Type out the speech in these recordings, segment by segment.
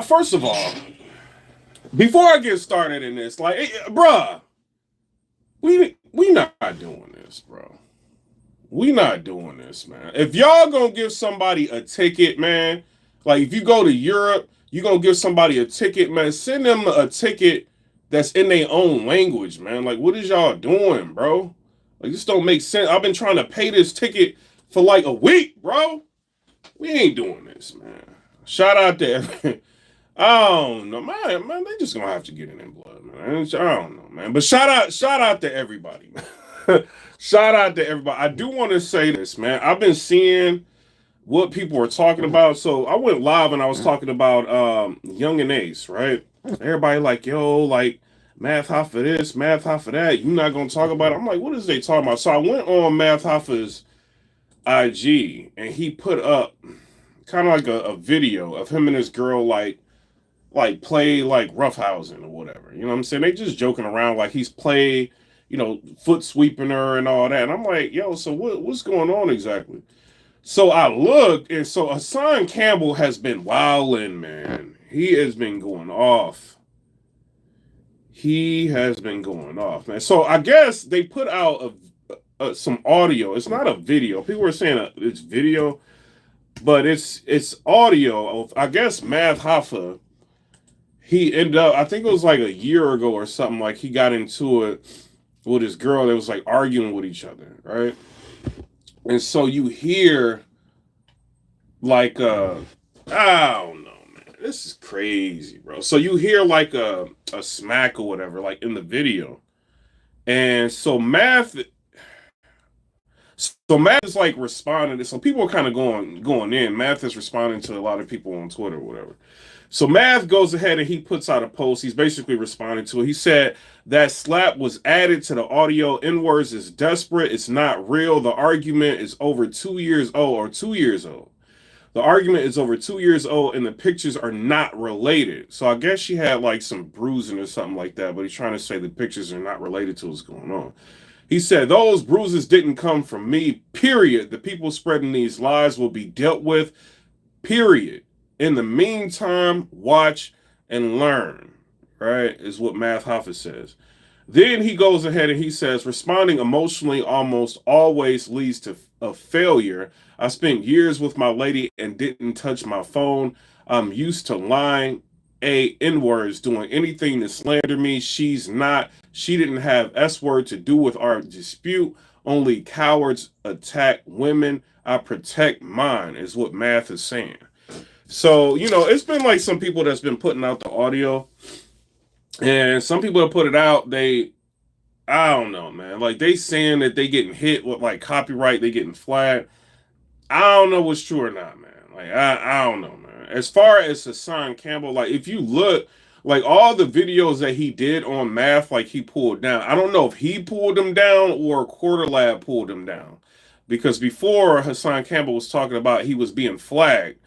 First of all, before I get started in this, like, bruh, we not doing this, bro. We not doing this, man. If y'all gonna give somebody a ticket, man, like if you go to Europe, you gonna give somebody a ticket, man. Send them a ticket that's in their own language, man. Like, what is y'all doing, bro? Like, this don't make sense. I've been trying to pay this ticket for like a week, bro. We ain't doing this, man. Shout out to I don't know, man. They just gonna have to get it in blood, man. I don't know, man. But shout out to everybody, man. Shout out to everybody. I do want to say this, man. I've been seeing what people are talking about. So I went live and I was talking about Young and Ace, right? Everybody like, yo, like Math Hoffa this, Math Hoffa that. You not gonna talk about it? I'm like, what is they talking about? So I went on Math Hoffa's IG and he put up kind of like a video of him and his girl like play like roughhousing or whatever. You know what I'm saying? They just joking around like he's play, foot sweeping her and all that. And I'm like, yo, so what's going on exactly? So I looked, and so Hassan Campbell has been wilding, man. He has been going off. He has been going off, man. So I guess they put out some audio. It's not a video. People are saying it's video, but it's audio of, I guess, Math Hoffa. He ended up, I think it was like a year ago or something, like he got into it with his girl. They was like arguing with each other, right? And so you hear like I don't know, man. This is crazy, bro. So you hear like a smack or whatever, like in the video. And Math is like responding to, so people are kind of going in. Math is responding to a lot of people on Twitter or whatever. So Math goes ahead and he puts out a post. He's basically responding to it. He said that slap was added to the audio. N-words is desperate. It's not real. The argument is over 2 years old or 2 years old. The argument is over 2 years old and the pictures are not related. So I guess she had like some bruising or something like that, but he's trying to say the pictures are not related to what's going on. He said, those bruises didn't come from me, period. The people spreading these lies will be dealt with, period. In the meantime, watch and learn, right, is what Math Hoffa says. Then he goes ahead and he says, responding emotionally almost always leads to a failure. I spent years with my lady and didn't touch my phone. I'm used to lying, N-words, doing anything to slander me. She didn't have S-word to do with our dispute. Only cowards attack women. I protect mine, is what Math is saying. So, it's been like some people that's been putting out the audio, and some people that put it out, I don't know, man. Like, they saying that they getting hit with, like, copyright, they getting flagged. I don't know what's true or not, man. Like, I don't know, man. As far as Hassan Campbell, like, if you look, like, all the videos that he did on Math, like, he pulled down. I don't know if he pulled them down or Quarter Lab pulled them down. Because before, Hassan Campbell was talking about he was being flagged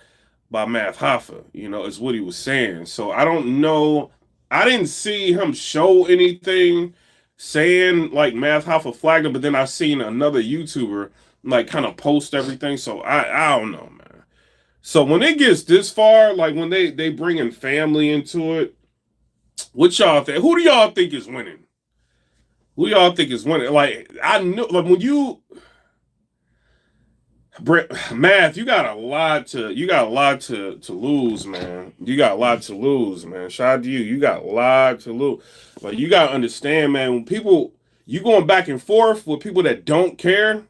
by Math Hoffa, is what he was saying. So I don't know. I didn't see him show anything saying like Math Hoffa flagged him, but then I seen another YouTuber like kind of post everything. So I don't know, man. So when it gets this far, like when they bringing family into it, what y'all think? Who do y'all think is winning? Who y'all think is winning? Like I know, like when you Math, you got a lot to lose, man. You got a lot to lose, man. Shout out to you. You got a lot to lose. Like you gotta understand, man, when people you going back and forth with people that don't care,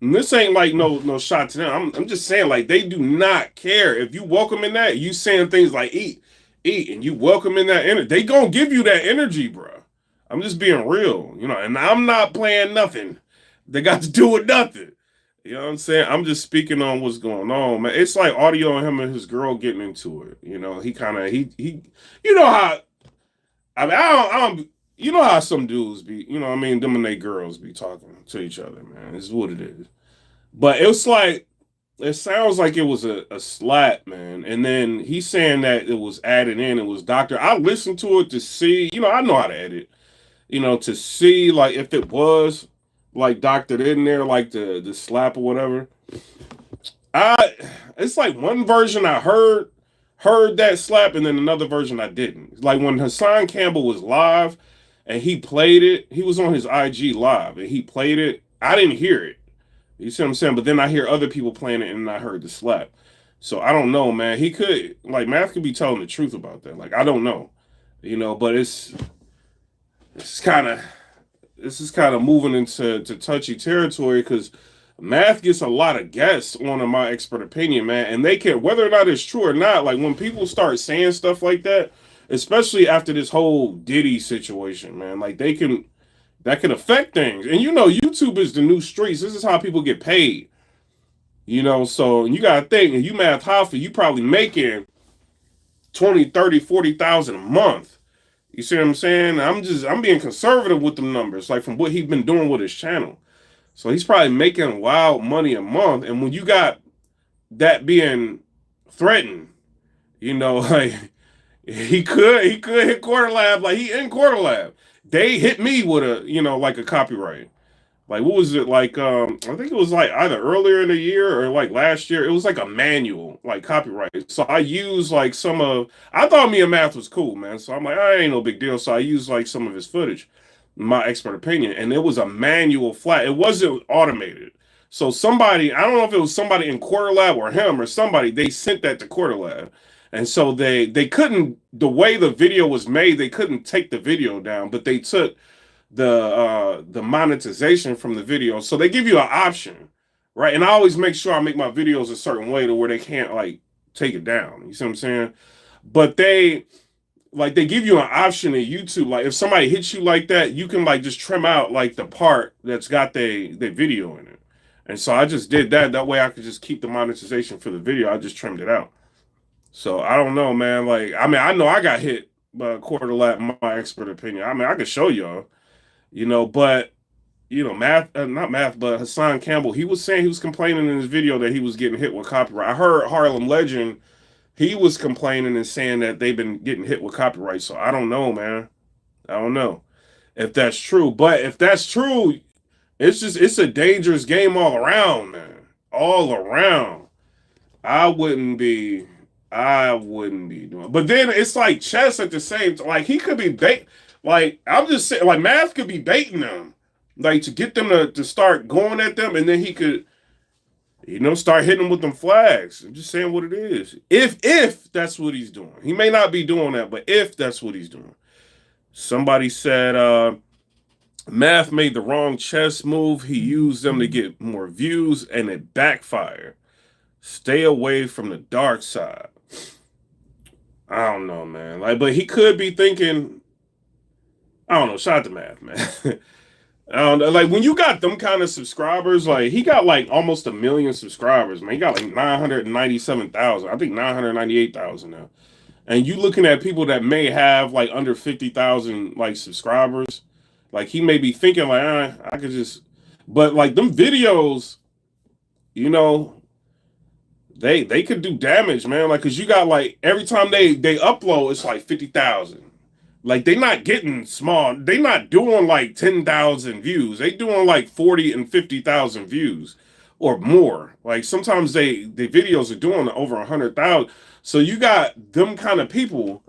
and this ain't like no shot to them. I'm just saying, like, they do not care. If you welcome in that, you saying things like eat, and you welcome in that energy, they gonna give you that energy, bro. I'm just being real, and I'm not playing nothing. They got to do with nothing. You know what I'm saying? I'm just speaking on what's going on, man. It's like audio of him and his girl getting into it. He kind of you know how I don't you know how some dudes be, what I mean, them and they girls be talking to each other, man. It's what it is. But it's like it sounds like it was a slap, man. And then he's saying that it was added in, it was doctor. I listened to it to see, I know how to edit, to see like if it was like doctored in there, like the slap or whatever. It's like one version I heard heard that slap, and then another version I didn't. Like when Hassan Campbell was live and he played it, he was on his IG live and he played it. I didn't hear it. You see what I'm saying? But then I hear other people playing it and I heard the slap. So I don't know, man. He could, like, Math could be telling the truth about that. Like, I don't know, but it's kind of this is kind of moving into touchy territory because Math gets a lot of guests on in my expert opinion, man, and they can, whether or not it's true or not, like when people start saying stuff like that, especially after this whole Diddy situation, man, like that can affect things. And YouTube is the new streets. This is how people get paid. So you gotta think, and you Math Hoffa, you probably making 20, 30, 40,000 a month. You see what I'm saying? I'm being conservative with the numbers, like from what he's been doing with his channel. So he's probably making wild money a month. And when you got that being threatened, like he could hit Quarter Lab, like he in Quarter Lab. They hit me with like a copyright. Like what was it? Like I think it was like either earlier in the year or like last year. It was like a manual, like copyright. So I used like I thought me and Math was cool, man. So I'm like, ain't no big deal. So I used like some of his footage, my expert opinion, and it was a manual flat. It wasn't automated. So somebody, I don't know if it was somebody in Quarter Lab or him or somebody, they sent that to Quarter Lab. And so they couldn't, the way the video was made, they couldn't take the video down, but they took the monetization from the video. So they give you an option, right? And I always make sure I make my videos a certain way to where they can't like take it down. You see what I'm saying? But they give you an option in YouTube. Like if somebody hits you like that, you can like just trim out like the part that's got the video in it. And so I just did that. That way I could just keep the monetization for the video. I just trimmed it out. So I don't know, man. Like, I mean, I know I got hit by a Quarter Lap, my expert opinion. I mean, I could show y'all, but not Math, but Hassan Campbell, he was saying, he was complaining in his video that he was getting hit with copyright. I heard Harlem Legend, he was complaining and saying that they've been getting hit with copyright. So I don't know, man. I don't know if that's true. But if that's true, it's a dangerous game all around, man. All around. I wouldn't be doing it. But then it's like chess at the same time. Like he could be bait. Like I'm just saying, like Math could be baiting them, like to get them to start going at them, and then he could, start hitting them with them flags. I'm just saying what it is. If that's what he's doing, he may not be doing that, but if that's what he's doing, somebody said Math made the wrong chess move. He used them to get more views, and it backfired. Stay away from the dark side. I don't know, man. Like, but he could be thinking, I don't know, shout out to Math, man. I don't know. Like when you got them kind of subscribers, like he got like almost 1 million subscribers, man. He got like 997,000. I think 998,000 now. And you looking at people that may have like under 50,000 like subscribers, like he may be thinking like, I could just, but like them videos, they could do damage, man. Like, cause you got like every time they upload, it's like 50,000. Like they not getting small. They not doing like 10,000 views. They doing like 40 and 50,000 views or more. Like sometimes the videos are doing over 100,000. So you got them kind of people.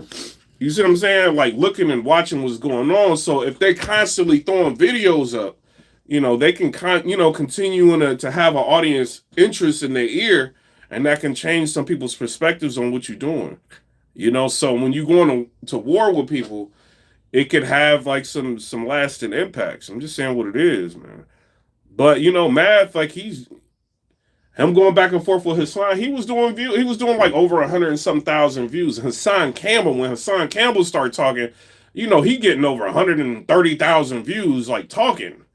You see what I'm saying? Like looking and watching what's going on. So if they're constantly throwing videos up, they can continuing to have an audience interest in their ear. And that can change some people's perspectives on what you're doing. So when you're going to war with people, it could have like some lasting impacts. I'm just saying what it is, man. But Math, like him going back and forth with Hassan, he was doing like over 100 and some thousand views. Hassan Campbell, when Hassan Campbell started talking, he getting over 130,000 views, like talking.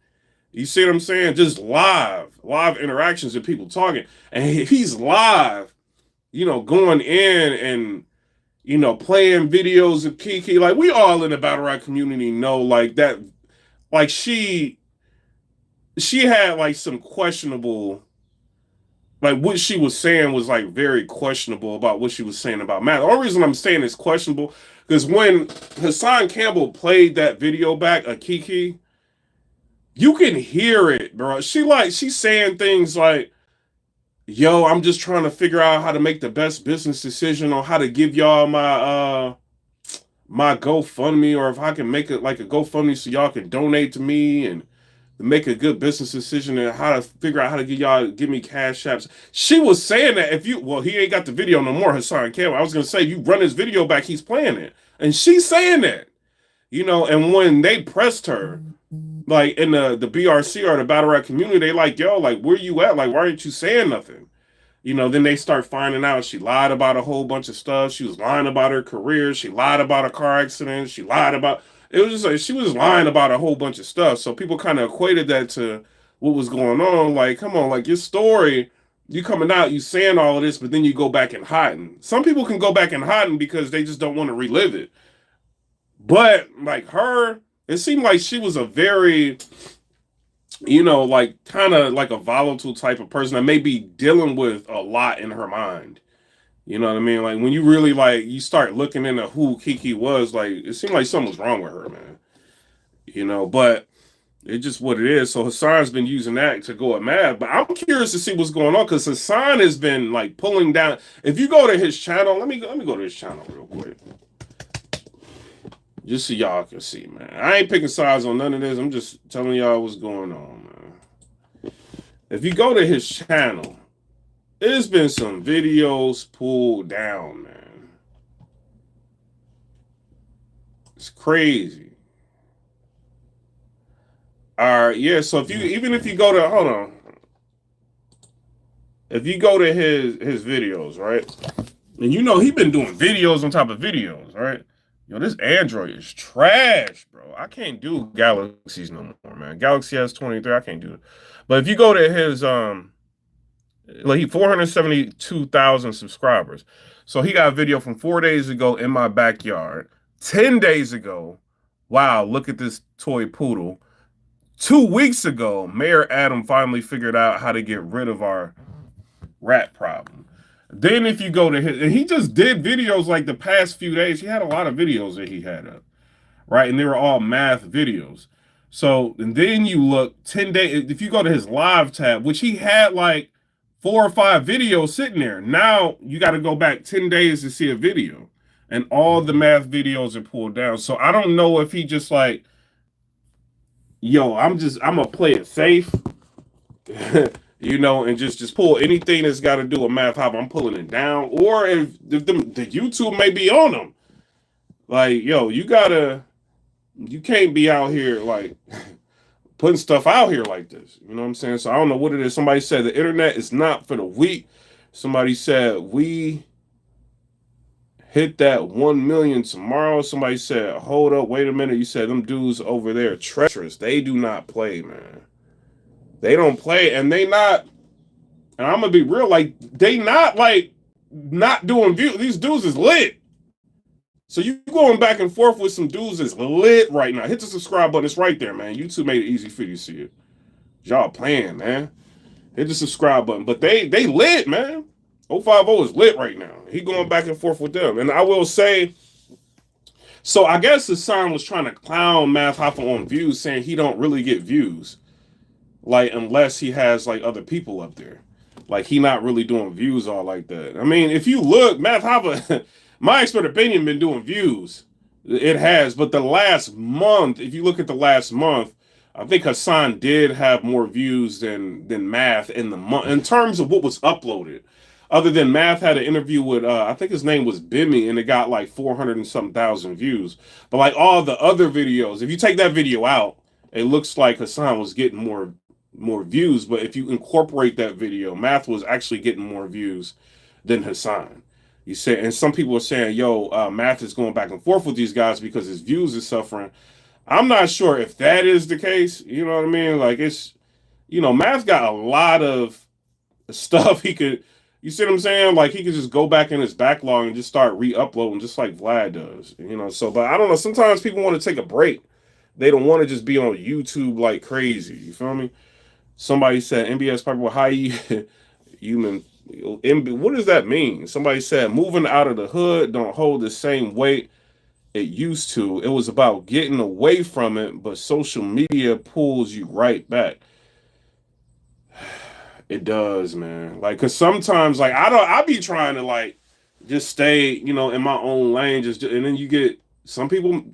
You see what I'm saying? Just live interactions with people talking. And if he's live, going in and, playing videos of Kiki, like we all in the battle rap community know like that, like she had like some questionable, like what she was saying was like very questionable about what she was saying about Matt. The only reason I'm saying it's questionable because when Hassan Campbell played that video back of Kiki, you can hear it, bro. She's saying things like, yo, I'm just trying to figure out how to make the best business decision on how to give y'all my GoFundMe, or if I can make it like a GoFundMe so y'all can donate to me and make a good business decision and how to figure out how to give me cash apps. She was saying that he ain't got the video no more, Hassan Campbell. I was gonna say, you run his video back, he's playing it. And she's saying that. And when they pressed her, like in the BRC or the battle rap community, they like, yo, like, where you at? Like, why aren't you saying nothing? Then they start finding out she lied about a whole bunch of stuff. She was lying about her career. She lied about a car accident. She lied about it was just like she was lying about a whole bunch of stuff. So people kind of equated that to what was going on. Like, come on, like your story, you coming out, you saying all of this, but then you go back and hiding. Some people can go back and hiding because they just don't want to relive it. But like her, it seemed like she was a very like kind of like a volatile type of person that may be dealing with a lot in her mind. You know what I mean? Like when you really like you start looking into who Kiki was, like it seemed like something was wrong with her, man. But it's just what it is. So Hassan's been using that to go at Math, but I'm curious to see what's going on because Hassan has been like pulling down. If you go to his channel, let me go to his channel real quick. Just so y'all can see, man. I ain't picking sides on none of this. I'm just telling y'all what's going on, man. If you go to his channel, there's been some videos pulled down, man. It's crazy. All right, yeah. So if you go to hold on, if you go to his videos, right, and he been doing videos on top of videos, right? Yo, this Android is trash, bro. I can't do Galaxies no more, man. Galaxy S23, I can't do it. But if you go to his like he 472,000 subscribers. So he got a video from 4 days ago in my backyard. 10 days ago, wow, look at this toy poodle. 2 weeks ago, Mayor Adam finally figured out how to get rid of our rat problem. Then if you go to his, and he just did videos like the past few days. He had a lot of videos that he had up, right? And they were all math videos. So, and then you look 10 days, if you go to his live tab, which he had like 4 or 5 videos sitting there. Now you got to go back 10 days to see a video. And all the math videos are pulled down. So I don't know if he just like, yo, I'm going to play it safe. And just pull anything that's got to do with Math Hoffa, I'm pulling it down. Or if the YouTube may be on them. Like, yo, you can't be out here like putting stuff out here like this. You know what I'm saying? So I don't know what it is. Somebody said the internet is not for the weak. Somebody said we hit that 1 million tomorrow. Somebody said, hold up, wait a minute. You said them dudes over there treacherous. They do not play, man. They don't play, and they not, and I'm gonna be real, like they not like not doing views. These dudes is lit. So you going back and forth with some dudes that's lit right now. Hit the subscribe button. It's right there, man. YouTube made it easy for you to see it. Y'all playing, man. Hit the subscribe button. But they lit, man. 050 is lit right now. He going back and forth with them. And I will say, so I guess Hassan was trying to clown Math Hoffa on views, saying he don't really get views. Like, unless he has, like, other people up there. Like, he not really doing views all like that. I mean, if you look, Math Hoffa, my expert opinion, been doing views. It has. But the last month, if you look at the last month, I think Hassan did have more views than Math in the month. In terms of what was uploaded. Other than Math had an interview with, I think his name was Bimmy, and it got, like, 400 and some thousand views. But, like, all the other videos, if you take that video out, it looks like Hassan was getting more views, but if you incorporate that video, Math was actually getting more views than Hassan. You say, and some people are saying, yo, Math is going back and forth with these guys because his views is suffering. I'm not sure if that is the case. You know what I mean? Like it's, Math got a lot of stuff he could, you see what I'm saying? Like he could just go back in his backlog and just start re-uploading just like Vlad does, so, but I don't know. Sometimes people want to take a break. They don't want to just be on YouTube like crazy. You feel me? Somebody said NBS PIPERBOY, how human, what does that mean? Somebody said moving out of the hood don't hold the same weight it used to. It was about getting away from it, but social media pulls you right back. It does, man. Like, cause sometimes, like, I be trying to like just stay, in my own lane, and then you get some people,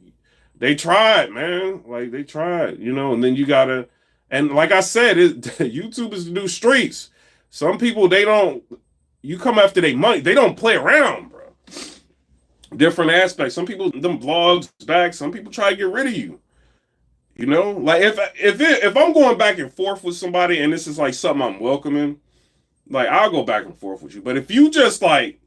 they tried, man. Like they tried, and then you gotta, and like I said, YouTube is the new streets. Some people they don't, you come after their money, they don't play around, bro. Different aspects. Some people, them vlogs back. Some people try to get rid of you. Like if I'm going back and forth with somebody and this is like something I'm welcoming, like I'll go back and forth with you. But if you just like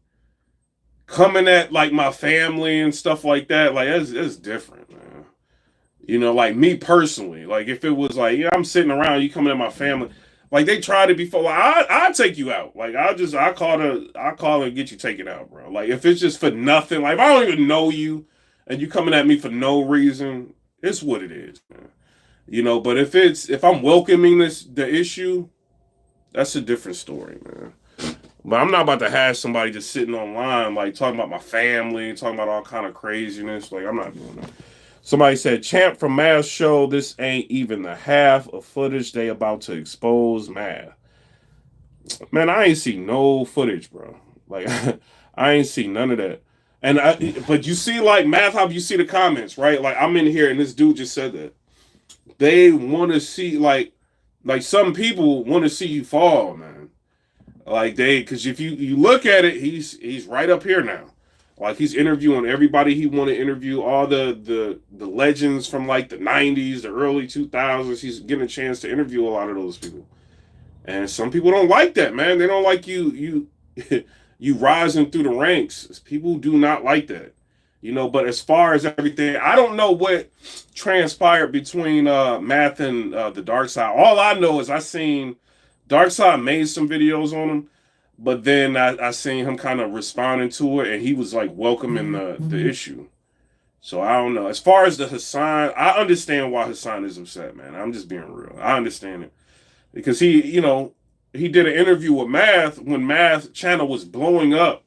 coming at like my family and stuff like that, like it's different, man. Like me personally, like if it was like, yeah, I'm sitting around, you coming at my family, like they tried it before, like, I'll take you out. Like I call and get you taken out, bro. Like if it's just for nothing, like if I don't even know you and you coming at me for no reason, it's what it is, man. But if I'm welcoming the issue, that's a different story, man. But I'm not about to have somebody just sitting online, like talking about my family, talking about all kind of craziness. Like I'm not doing that. Somebody said, Champ from Math show, this ain't even the half of footage they about to expose Math. Man, I ain't see no footage, bro. Like I ain't see none of that. But you see, like Math Hoffa, you see the comments, right? Like I'm in here and this dude just said that. They want to see like some people want to see you fall, man. Like because if you look at it, he's right up here now. Like he's interviewing everybody he want to interview, all the legends from like the 90s, the early 2000s. He's getting a chance to interview a lot of those people. And some people don't like that, man. They don't like you you rising through the ranks. People do not like that. But as far as everything, I don't know what transpired between Math and the Dark Side. All I know is I seen Dark Side made some videos on him, but then I seen him kind of responding to it, and he was like welcoming the issue. So I don't know. As far as the Hassan, I understand why Hassan is upset, man. I'm just being real. I understand it because he did an interview with Math when Math channel was blowing up.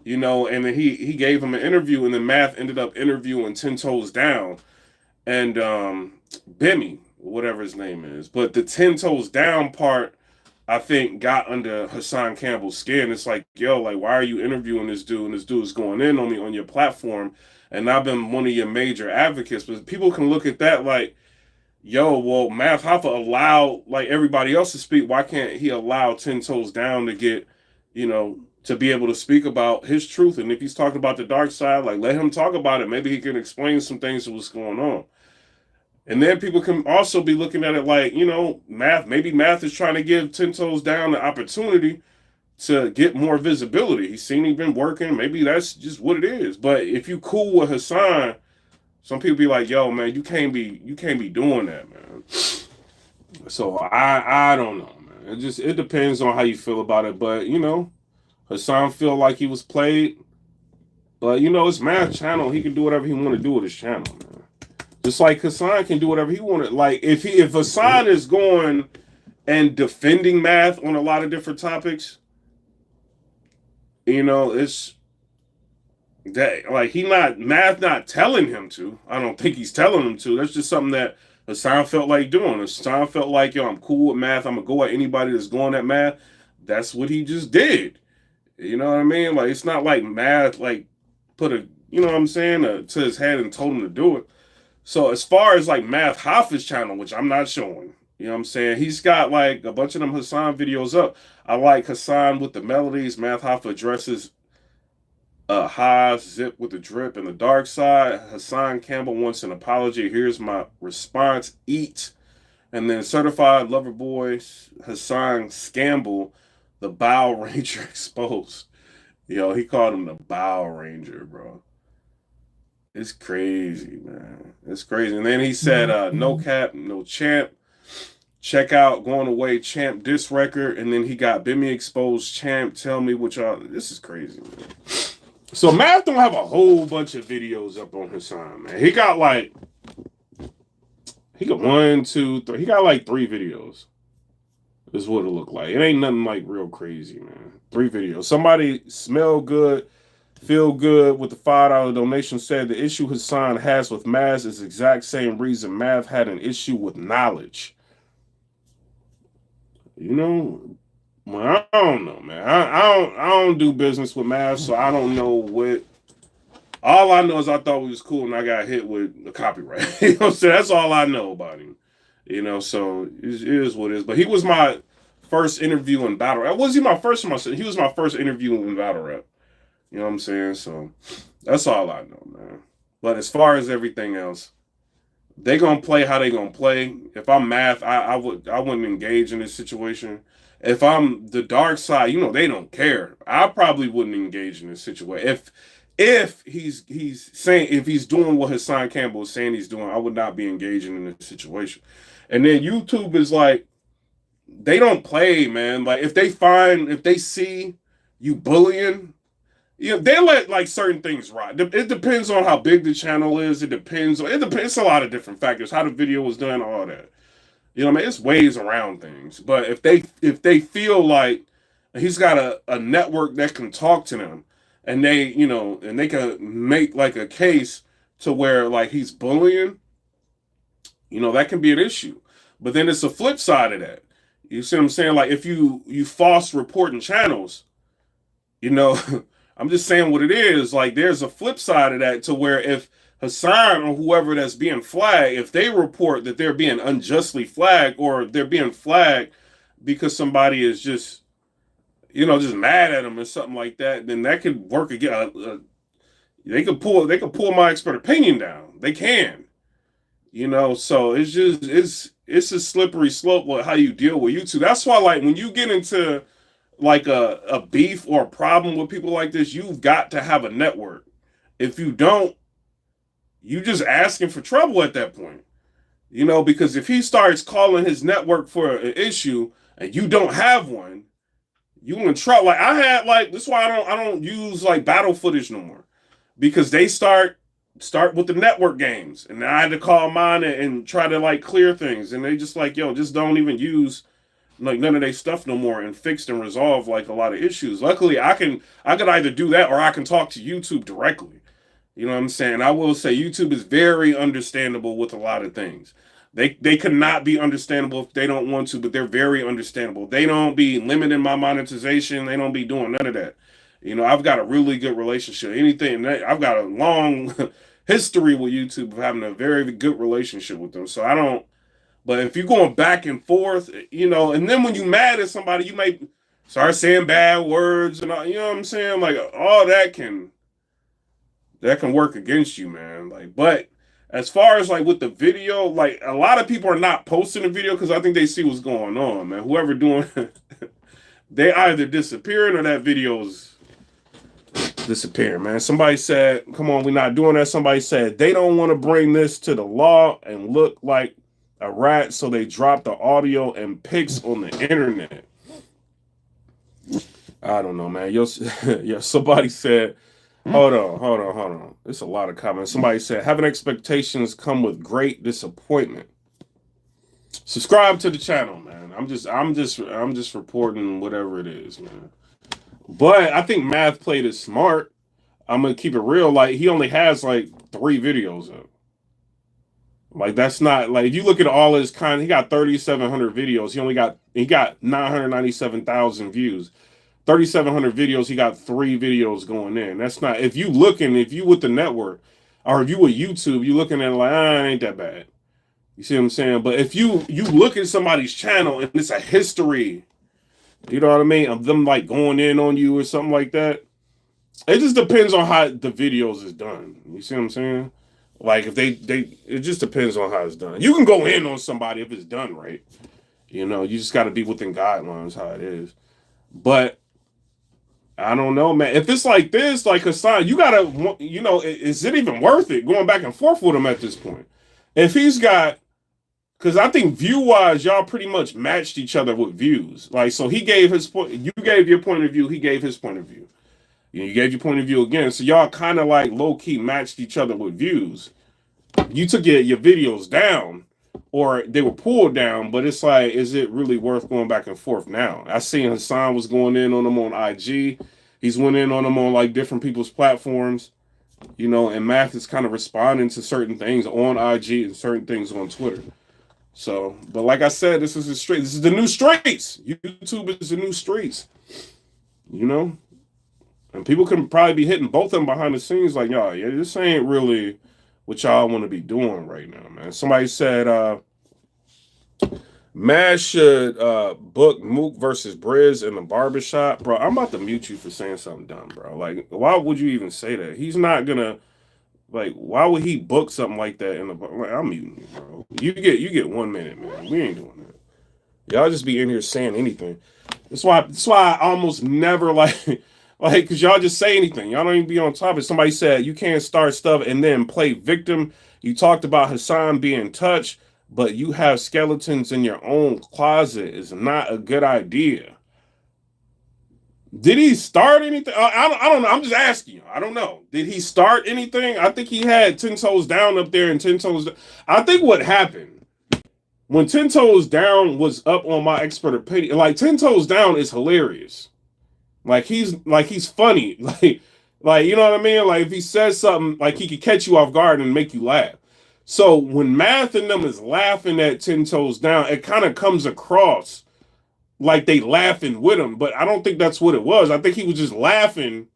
And then he gave him an interview, and then Math ended up interviewing 10 Toes Down and Bimmy, whatever his name is. But the 10 Toes Down part, I think, got under Hassan Campbell's skin. It's like, yo, like, why are you interviewing this dude? And this dude's going in on me on your platform, and I've been one of your major advocates. But people can look at that like, yo, well, Math Hoffa allowed like everybody else to speak. Why can't he allow 10 Toes Down to get, to be able to speak about his truth? And if he's talking about the dark side, like let him talk about it. Maybe he can explain some things of what's going on. And then people can also be looking at it like, maybe Math is trying to give 10 Toes Down the opportunity to get more visibility. He's seen he's been working. Maybe that's just what it is. But if you cool with Hassan, some people be like, yo, man, you can't be doing that, man. So I don't know, man. It depends on how you feel about it. But, Hassan feel like he was played. But, it's Math channel. He can do whatever he want to do with his channel, man. Just like Hassan can do whatever he wanted. Like, if Hassan is going and defending Math on a lot of different topics, it's that, like, Math not telling him to. I don't think he's telling him to. That's just something that Hassan felt like doing. Hassan felt like, yo, I'm cool with Math. I'm going to go at anybody that's going at Math. That's what he just did. You know what I mean? Like, it's not like Math, like, put a, to his head and told him to do it. So as far as like Math Hoffa's channel, which I'm not showing, he's got like a bunch of them Hassan videos up. I like Hassan with the melodies. Math Hoffa addresses Haas, Zip with the drip, and the dark side. Hassan Campbell wants an apology. Here's my response. Eat. And then Certified Lover Boy, Hassan Campbell, the Bow Ranger exposed. He called him the Bow Ranger, bro. It's crazy, man. It's crazy. And then he said, no cap, no champ. Check out Going Away Champ diss record. And then he got Bimmy exposed Champ. Tell me what y'all. This is crazy, man. So Math don't have a whole bunch of videos up on Hassan, man. He got 1, 2, 3. He got like 3 videos. This is what it looked like. It ain't nothing like real crazy, man. 3 videos. Somebody smell good. Feel good with the $5 donation said the issue Hassan has with Math is the exact same reason Math had an issue with knowledge. Well, I don't know, man. I don't do business with Math, so I don't know what. All I know is I thought he was cool, and I got hit with the copyright. You know what I'm saying? That's all I know about him. You know, so it is what it is. But he was my first interview in battle rap. Was he my first or my second? He was my first interview in battle rap. You know what I'm saying? So that's all I know, man. But as far as everything else, they gonna play how they gonna play. If I'm Math, I wouldn't engage in this situation. If I'm the dark side, you know they don't care. I probably wouldn't engage in this situation. If he's saying if he's doing what Hassan Campbell is saying he's doing, I would not be engaging in this situation. And then YouTube is like they don't play, man. Like if they see you bullying, you know, they let like certain things ride. It depends on how big the channel is. It's a lot of different factors. How the video was done, all that. You know what I mean? It's ways around things. But if they feel like he's got a network that can talk to them and they can make like a case to where like he's bullying, that can be an issue. But then it's a flip side of that. You see what I'm saying? Like if you false reporting channels, you know, I'm just saying what it is. Like there's a flip side of that to where if Hassan or whoever that's being flagged, if they report that they're being unjustly flagged or they're being flagged because somebody is just mad at them or something like that, then that could work again. They could pull my expert opinion down. They can, so it's a slippery slope with how you deal with YouTube. That's why, like, when you get into like a beef or a problem with people like this, you've got to have a network. If you don't, you just asking for trouble at that point. Because if he starts calling his network for an issue and you don't have one, you in trouble. Like this is why I don't use like battle footage no more. Because they start with the network games. And I had to call mine and try to like clear things. And they just like, yo, just don't even use like none of their stuff no more and fixed and resolve like a lot of issues. Luckily, I could either do that or I can talk to YouTube directly. You know what I'm saying? I will say YouTube is very understandable with a lot of things. They could not be understandable if they don't want to, but they're very understandable. They don't be limiting my monetization. They don't be doing none of that. I've got a really good relationship. I've got a long history with YouTube of having a very good relationship with them. So I don't. But if you're going back and forth, and then when you mad at somebody, you may start saying bad words and all, you know what I'm saying? Like all that can work against you, man. Like, but as far as like with the video, like a lot of people are not posting the video because I think they see what's going on, man. Whoever doing they either disappearing or that video's disappearing, man. Somebody said, come on, we're not doing that. Somebody said they don't want to bring this to the law and look like a rat, so they drop the audio and pics on the internet. I don't know, man. Somebody said, hold on. There's a lot of comments. Somebody said, having expectations come with great disappointment. Subscribe to the channel, man. I'm just reporting whatever it is, man. But I think Math played it smart. I'm gonna keep it real. Like he only has like 3 videos up. Like that's not like if you look at all his content, he got 3,700 videos. He got 997,000 views. 3,700 videos, he got 3 videos going in. That's not if you with the network or if you with YouTube, you looking at it like, it ain't that bad. You see what I'm saying? But if you look at somebody's channel and it's a history, you know what I mean, of them like going in on you or something like that. It just depends on how the videos is done. You see what I'm saying? Like if it just depends on how it's done. You can go in on somebody if it's done right. You just got to be within guidelines how it is. But I don't know, man. If it's like this, like Hassan, you gotta, is it even worth it going back and forth with him at this point? If he's got, because I think view-wise, y'all pretty much matched each other with views. Like, so he gave his point, you gave your point of view, he gave his point of view. You gave your point of view again. So y'all kind of like low-key matched each other with views. You took your videos down, or they were pulled down, but it's like, is it really worth going back and forth now? I seen Hassan was going in on them on IG. He's went in on them on like different people's platforms, and Math is kind of responding to certain things on IG and certain things on Twitter. So, but like I said, this is the street. This is the new streets. YouTube is the new streets. You know, and people can probably be hitting both of them behind the scenes, like, y'all, yeah, this ain't really what y'all want to be doing right now, man. Somebody said, Matt should book Mook versus Briz in the barbershop. Bro, I'm about to mute you for saying something dumb, bro. Like, why would you even say that? He's not gonna, like, why would he book something like that in the bar? Like, I'm muting you, bro. You get 1 minute, man. We ain't doing that. Y'all just be in here saying anything. That's why I almost never like, cause y'all just say anything. Y'all don't even be on topic. Somebody said you can't start stuff and then play victim. You talked about Hassan being touched, but you have skeletons in your own closet is not a good idea. Did he start anything? I don't know. I'm just asking you. I don't know. Did he start anything? I think he had 10 Toes Down up there and 10 Toes Down. I think what happened when 10 Toes Down was up on my expert opinion, like 10 Toes Down is hilarious. Like he's funny. Like you know what I mean? Like if he says something, like he could catch you off guard and make you laugh. So when Math and them is laughing at 10 Toes Down, it kind of comes across like they laughing with him, but I don't think that's what it was. I think he was just laughing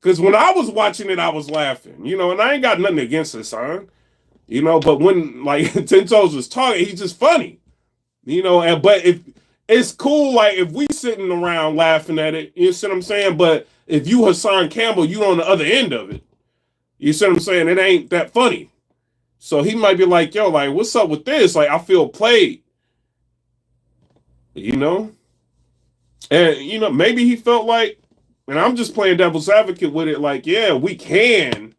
because when I was watching it, I was laughing, you know, and I ain't got nothing against Hassan, you know, but when like 10 Toes was talking, he's just funny, you know, and but if it's cool, like if we sitting around laughing at it, you see what I'm saying? But if you Hassan Campbell, you on the other end of it, you see what I'm saying? It ain't that funny. So he might be like, yo, like, what's up with this? Like, I feel played, you know? And, you know, maybe he felt like, and I'm just playing devil's advocate with it, like, yeah, we can,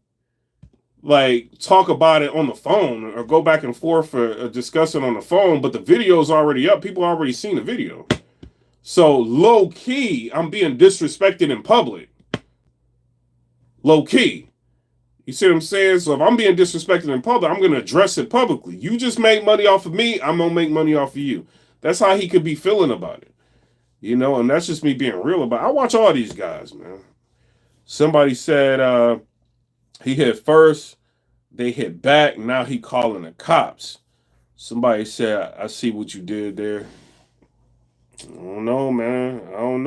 like, talk about it on the phone or go back and forth or discuss it on the phone, but the video's already up. People already seen the video. So, low key, I'm being disrespected in public. Low key. You see what I'm saying? So if I'm being disrespected in public, I'm going to address it publicly. You just make money off of me, I'm going to make money off of you. That's how he could be feeling about it. You know, and that's just me being real about it. I watch all these guys, man. Somebody said he hit first, they hit back, now he calling the cops. Somebody said, I see what you did there. I don't know, man. I don't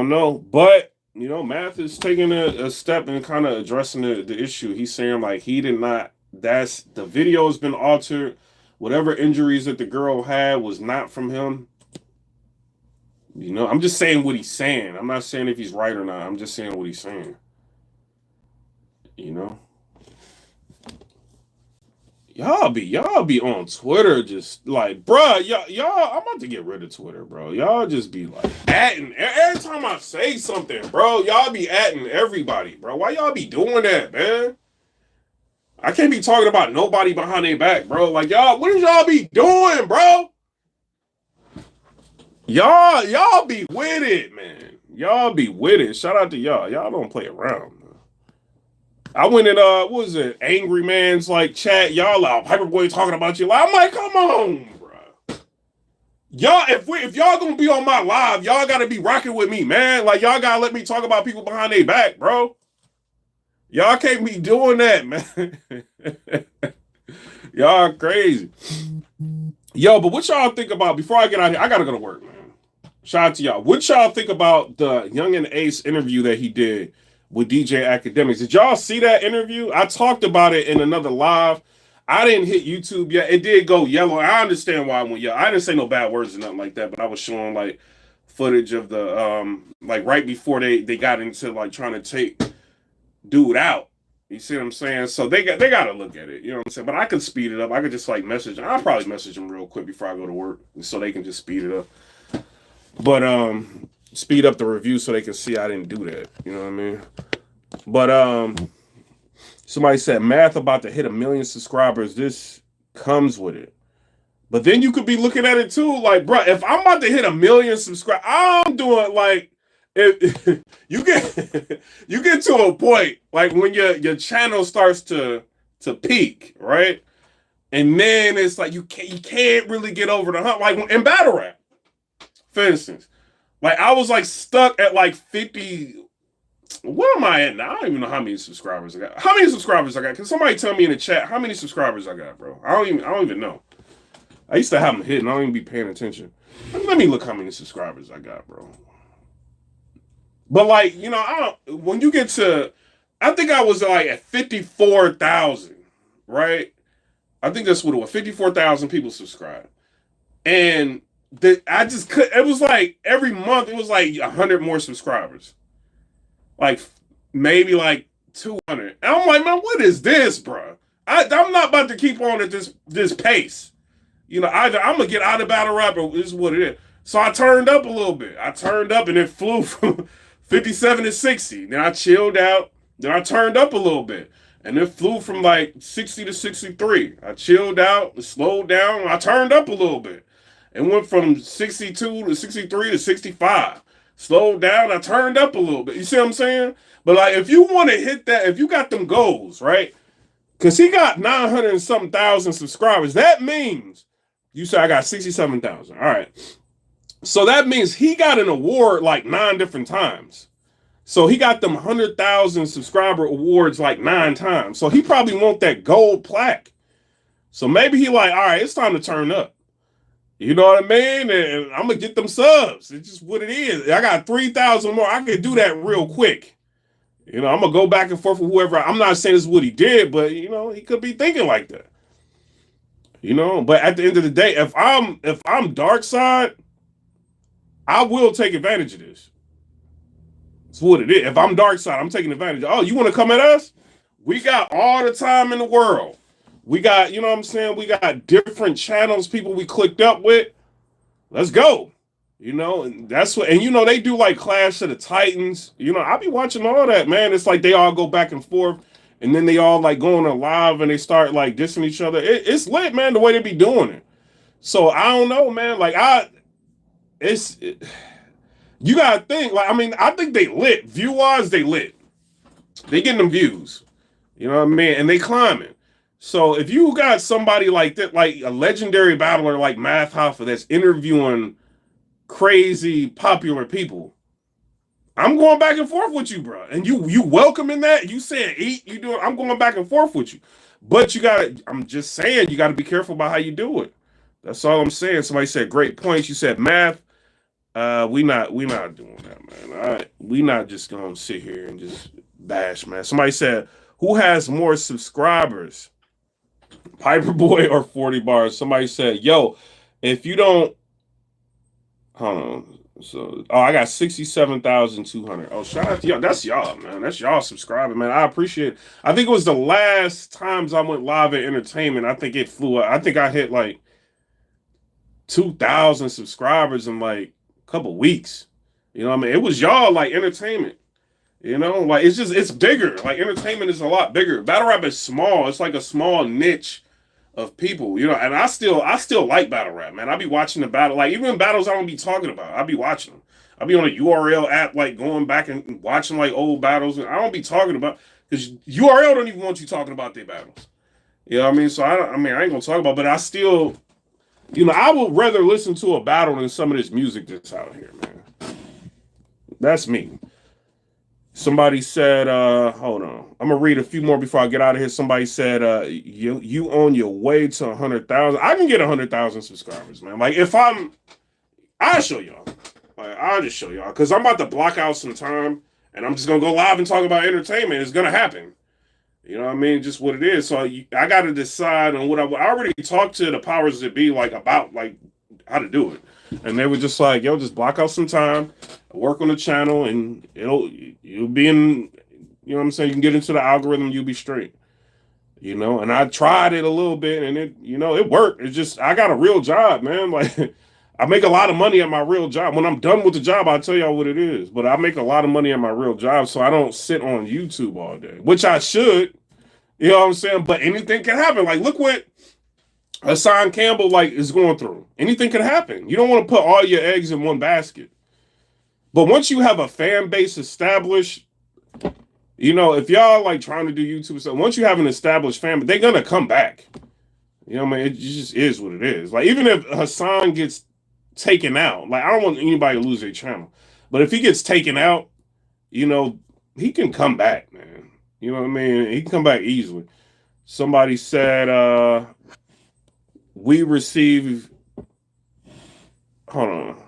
know. But you know, Math is taking a step and kind of addressing the issue. He's saying like he did not. That's the video has been altered. Whatever injuries that the girl had was not from him. You know, I'm just saying what he's saying. I'm not saying if he's right or not. I'm just saying what he's saying. You know, y'all be on Twitter just like, bruh, y'all. I'm about to get rid of Twitter, bro. Y'all just be like atting every time I say something, bro. Y'all be atting everybody, bro. Why y'all be doing that, man? I can't be talking about nobody behind their back, bro. Like y'all, what is y'all be doing, bro? Y'all be with it, man. Y'all be with it. Shout out to y'all. Y'all don't play around. I went in what was it, Angry Man's like chat, y'all out PIPERBOY talking about you. I'm like, come on, bro. Y'all, if y'all gonna be on my live, y'all gotta be rocking with me, man. Like y'all gotta let me talk about people behind their back, bro. Y'all can't be doing that, man. Y'all crazy. Yo, but what y'all think about before I get out here? I gotta go to work, man. Shout out to y'all. What y'all think about the Young and Ace interview that he did with DJ Academics? Did y'all see that interview? I talked about it in another live. I didn't hit YouTube yet. It did go yellow. I understand why I went yellow. I didn't say no bad words or nothing like that, but I was showing like footage of the like right before they got into like trying to take dude out. You see what I'm saying? So they got to look at it. You know what I'm saying? But I could speed it up. I could just like message them. I'll probably message them real quick before I go to work so they can just speed it up. But speed up the review so they can see I didn't do that. You know what I mean? But somebody said Math about to hit 1 million subscribers. This comes with it. But then you could be looking at it too, like, bro, if I'm about to hit 1 million subscribers, I'm doing like if you get to a point like when your channel starts to peak, right? And then it's like you can't really get over the hump. Like in battle rap, for instance, like I was like stuck at like 50. Where am I at now? I don't even know how many subscribers I got. How many subscribers I got? Can somebody tell me in the chat how many subscribers I got, bro? I don't even know. I used to have them hidden. I don't even be paying attention. Let me look how many subscribers I got, bro. But like, you know, when you get to, I think I was like at 54,000, right? I think that's what it was. 54,000 people subscribed. And I just could, it was like every month, it was like 100 more subscribers. Like maybe like 200. And I'm like, man, what is this, bro? I'm not about to keep on at this pace. You know, either I'm going to get out of battle rap or this is what it is. So I turned up a little bit. I turned up and it flew from 57 to 60. Then I chilled out. Then I turned up a little bit. And it flew from like 60 to 63. I chilled out, slowed down, I turned up a little bit. It went from 62 to 63 to 65. Slowed down, I turned up a little bit. You see what I'm saying? But like, if you want to hit that, if you got them goals, right? Because he got 900 and something thousand subscribers. That means, you say I got 67,000. All right. So that means he got an award like 9 different times. So he got them 100,000 subscriber awards like 9 times. So he probably want that gold plaque. So maybe he like, all right, it's time to turn up. You know what I mean? And I'm going to get them subs. It's just what it is. I got 3,000 more. I can do that real quick. You know, I'm going to go back and forth with whoever. I'm not saying this is what he did, but, you know, he could be thinking like that. You know, but at the end of the day, if I'm dark side, I will take advantage of this. It's what it is. If I'm dark side, I'm taking advantage. Oh, you want to come at us? We got all the time in the world. We got, you know what I'm saying? We got different channels, people we clicked up with. Let's go. You know, and that's what, and you know, they do like Clash of the Titans. You know, I be watching all that, man. It's like they all go back and forth, and then they all like go on a live and they start like dissing each other. It's lit, man, the way they be doing it. So I don't know, man. Like you gotta think, like, I mean, I think they lit. View-wise, they lit. They getting them views. You know what I mean? And they climbing. So if you got somebody like that, like a legendary battler like Math Hoffa that's interviewing crazy popular people, I'm going back and forth with you, bro. And you welcoming that. You saying eat, you doing, I'm going back and forth with you. But I'm just saying, you gotta be careful about how you do it. That's all I'm saying. Somebody said great points. You said Math. We not doing that, man. All right. We not just gonna sit here and just bash, man. Somebody said, who has more subscribers? PIPERBOY or 40 bars? Somebody said, yo, if you don't, hold on. So, I got 67,200. Oh, shout out to y'all. That's y'all, man. That's y'all subscribing, man. I appreciate it. I think it was the last times I went live at entertainment. I think it flew up. I think I hit like 2,000 subscribers in like a couple weeks. You know what I mean? It was y'all like entertainment. You know, like it's bigger. Like entertainment is a lot bigger. Battle rap is small. It's like a small niche of people, you know, and I still like battle rap, man. I be watching the battle, like even battles I don't be talking about, I be watching them. I be on a URL app, like going back and watching like old battles, and I don't be talking about, because URL don't even want you talking about their battles. You know what I mean? So I ain't gonna talk about, but I still, you know, I would rather listen to a battle than some of this music that's out here, man. That's me. Somebody said, hold on. I'm gonna read a few more before I get out of here. Somebody said, you on your way to 100,000. I can get 100,000 subscribers, man. Like I'll show y'all. Like I'll just show y'all, because I'm about to block out some time and I'm just gonna go live and talk about entertainment. It's gonna happen. You know what I mean? Just what it is. So I got to decide on what I already talked to the powers that be, like about like how to do it. And they were just like, yo, just block out some time, work on the channel, and you'll be in, you know what I'm saying? You can get into the algorithm, you'll be straight. You know, and I tried it a little bit and it, you know, it worked. It's just, I got a real job, man. Like I make a lot of money at my real job. When I'm done with the job, I'll tell y'all what it is. But I make a lot of money at my real job, so I don't sit on YouTube all day, which I should. You know what I'm saying? But anything can happen. Like, look what Hassan Campbell like is going through. Anything can happen. You don't want to put all your eggs in one basket. But once you have a fan base established, you know, if y'all like trying to do YouTube stuff, once you have an established fan, they're gonna come back. You know what I mean? It just is what it is. Like, even if Hassan gets taken out, like, I don't want anybody to lose their channel. But if he gets taken out, you know, he can come back, man. You know what I mean? He can come back easily. Somebody said, we receive. Hold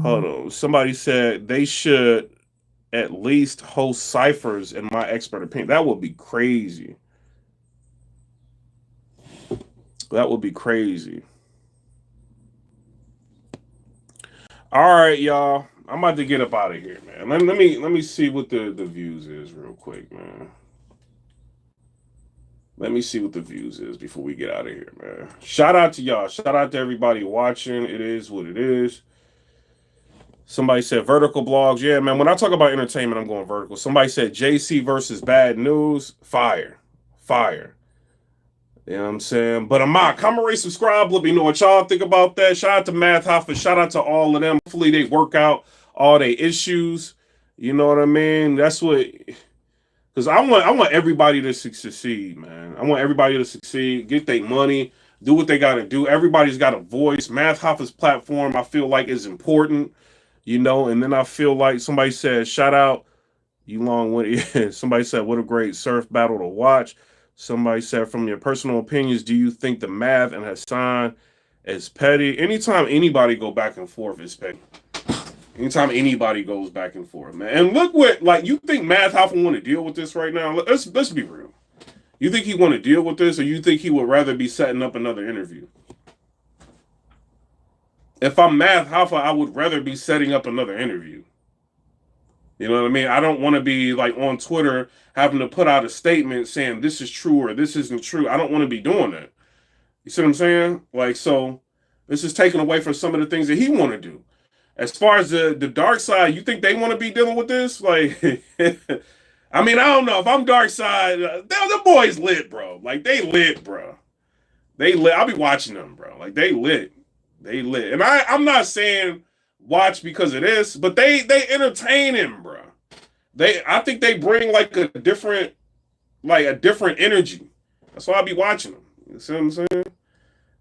on. Somebody said they should at least host ciphers, in my expert opinion. That would be crazy. That would be crazy. All right, y'all. I'm about to get up out of here, man. Let me see what the views is real quick, man. Let me see what the views is before we get out of here, man. Shout out to y'all. Shout out to everybody watching. It is what it is. Somebody said vertical blogs. Yeah, man. When I talk about entertainment, I'm going vertical. Somebody said JC versus Bad News. Fire. Fire. You know what I'm saying? But comment, rate, subscribe. Let me know what y'all think about that. Shout out to Math Hoffa. Shout out to all of them. Hopefully they work out all their issues. You know what I mean? That's what... Because I want everybody to succeed, man. I want everybody to succeed, get their money, do what they got to do. Everybody's got a voice. Math Hoffa's platform, I feel like, is important, you know. And then I feel like somebody said, shout out, you long-winded. Somebody said, what a great surf battle to watch. Somebody said, from your personal opinions, do you think the Math and Hassan is petty? Anytime anybody go back and forth is petty. Anytime anybody goes back and forth, man. And look what, like, you think Math Hoffa want to deal with this right now? Let's be real. You think he want to deal with this, or you think he would rather be setting up another interview? If I'm Math Hoffa, I would rather be setting up another interview. You know what I mean? I don't want to be, like, on Twitter having to put out a statement saying this is true or this isn't true. I don't want to be doing that. You see what I'm saying? Like, so this is taken away from some of the things that he want to do. As far as the dark side, you think they want to be dealing with this? Like, I mean, I don't know. If I'm dark side, the boys lit, bro. Like, they lit, bro. They lit. I'll be watching them, bro. Like, they lit. They lit. And I'm not saying watch because of this, but they entertain him, bro. I think they bring like a different energy. That's why I'll be watching them. You see what I'm saying?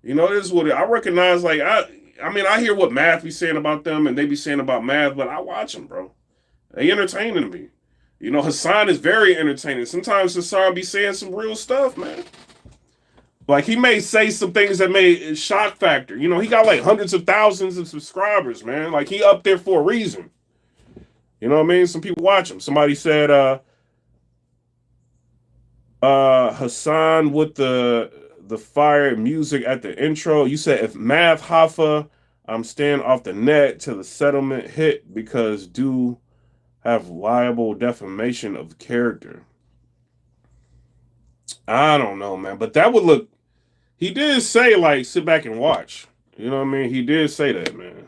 You know, this is what I recognize. Like, I mean, I hear what Math be saying about them and they be saying about Math, but I watch them, bro. They entertaining me. You know, Hassan is very entertaining. Sometimes Hassan be saying some real stuff, man. Like, he may say some things that may shock factor. You know, he got like hundreds of thousands of subscribers, man. Like, he up there for a reason. You know what I mean? Some people watch him. Somebody said, Hassan with the fire music at the intro. You said, if Math Hoffa, I'm staying off the net till the settlement hit because do have liable defamation of character. I don't know, man. But that would look... He did say, like, sit back and watch. You know what I mean? He did say that, man.